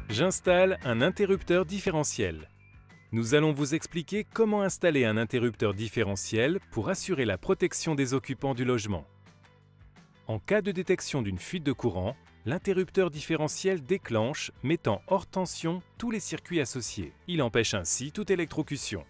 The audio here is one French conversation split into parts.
J'installe un interrupteur différentiel. Nous allons vous expliquer comment installer un interrupteur différentiel pour assurer la protection des occupants du logement. En cas de détection d'une fuite de courant, l'interrupteur différentiel déclenche, mettant hors tension tous les circuits associés. Il empêche ainsi toute électrocution.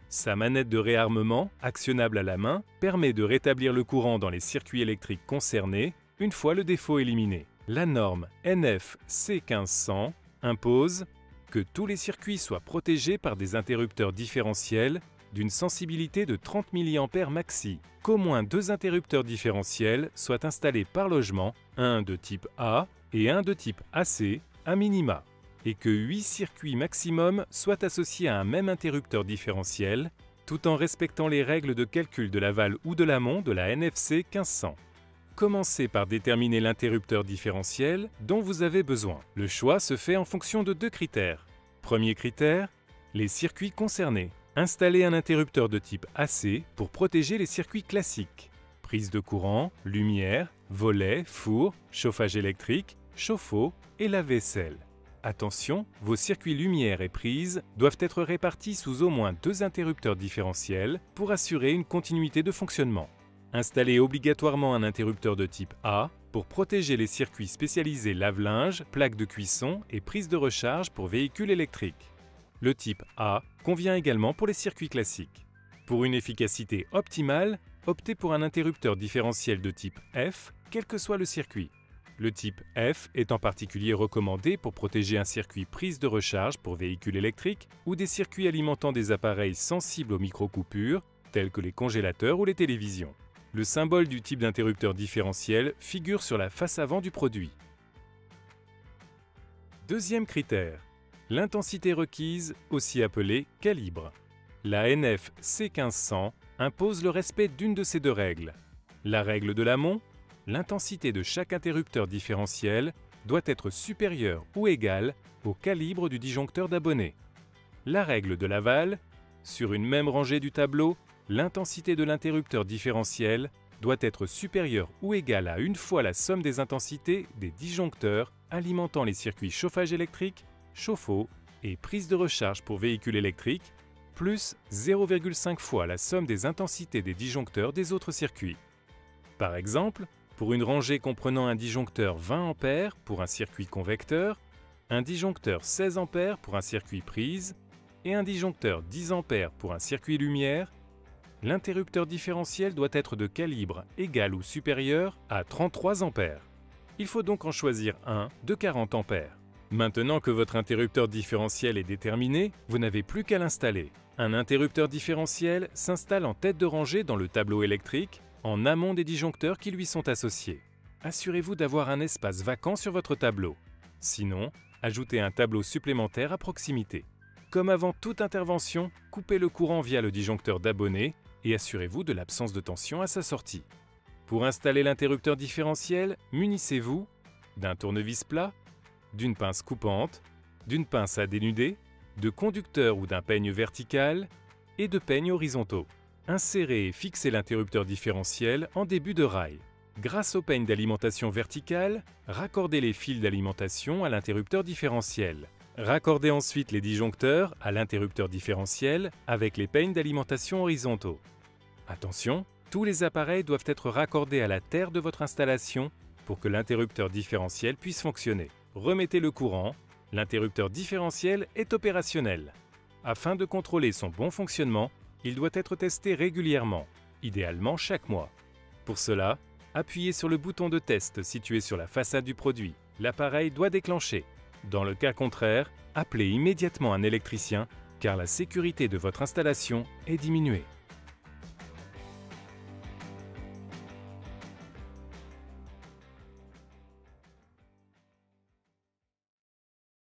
Sa manette de réarmement, actionnable à la main, permet de rétablir le courant dans les circuits électriques concernés une fois le défaut éliminé. La norme NF C1500 impose que tous les circuits soient protégés par des interrupteurs différentiels d'une sensibilité de 30 mA maxi, qu'au moins 2 interrupteurs différentiels soient installés par logement, un de type A et un de type AC à minima, et que 8 circuits maximum soient associés à un même interrupteur différentiel, tout en respectant les règles de calcul de l'aval ou de l'amont de la NFC 1500. Commencez par déterminer l'interrupteur différentiel dont vous avez besoin. Le choix se fait en fonction de 2 critères. Premier critère, les circuits concernés. Installez un interrupteur de type AC pour protéger les circuits classiques. Prise de courant, lumière, volet, four, chauffage électrique, chauffe-eau et lave-vaisselle. Attention, vos circuits lumière et prise doivent être répartis sous au moins 2 interrupteurs différentiels pour assurer une continuité de fonctionnement. Installez obligatoirement un interrupteur de type A pour protéger les circuits spécialisés lave-linge, plaques de cuisson et prise de recharge pour véhicules électriques. Le type A convient également pour les circuits classiques. Pour une efficacité optimale, optez pour un interrupteur différentiel de type F, quel que soit le circuit. Le type F est en particulier recommandé pour protéger un circuit prise de recharge pour véhicules électriques ou des circuits alimentant des appareils sensibles aux micro-coupures, tels que les congélateurs ou les télévisions. Le symbole du type d'interrupteur différentiel figure sur la face avant du produit. Deuxième critère, l'intensité requise, aussi appelée calibre. La NF C1500 impose le respect d'une de ces 2 règles. La règle de l'amont, l'intensité de chaque interrupteur différentiel doit être supérieure ou égale au calibre du disjoncteur d'abonné. La règle de l'aval, sur une même rangée du tableau, l'intensité de l'interrupteur différentiel doit être supérieure ou égale à 1 fois la somme des intensités des disjoncteurs alimentant les circuits chauffage électrique, chauffe-eau et prise de recharge pour véhicules électriques, plus 0,5 fois la somme des intensités des disjoncteurs des autres circuits. Par exemple, pour une rangée comprenant un disjoncteur 20 A pour un circuit convecteur, un disjoncteur 16 A pour un circuit prise et un disjoncteur 10 A pour un circuit lumière, l'interrupteur différentiel doit être de calibre égal ou supérieur à 33 A. Il faut donc en choisir un de 40 A. Maintenant que votre interrupteur différentiel est déterminé, vous n'avez plus qu'à l'installer. Un interrupteur différentiel s'installe en tête de rangée dans le tableau électrique, en amont des disjoncteurs qui lui sont associés. Assurez-vous d'avoir un espace vacant sur votre tableau. Sinon, ajoutez un tableau supplémentaire à proximité. Comme avant toute intervention, coupez le courant via le disjoncteur d'abonné et assurez-vous de l'absence de tension à sa sortie. Pour installer l'interrupteur différentiel, munissez-vous d'un tournevis plat, d'une pince coupante, d'une pince à dénuder, de conducteurs ou d'un peigne vertical et de peignes horizontaux. Insérez et fixez l'interrupteur différentiel en début de rail. Grâce au peigne d'alimentation verticale, raccordez les fils d'alimentation à l'interrupteur différentiel. Raccordez ensuite les disjoncteurs à l'interrupteur différentiel avec les peignes d'alimentation horizontaux. Attention, tous les appareils doivent être raccordés à la terre de votre installation pour que l'interrupteur différentiel puisse fonctionner. Remettez le courant, l'interrupteur différentiel est opérationnel. Afin de contrôler son bon fonctionnement, il doit être testé régulièrement, idéalement chaque mois. Pour cela, appuyez sur le bouton de test situé sur la façade du produit. L'appareil doit déclencher. Dans le cas contraire, appelez immédiatement un électricien car la sécurité de votre installation est diminuée.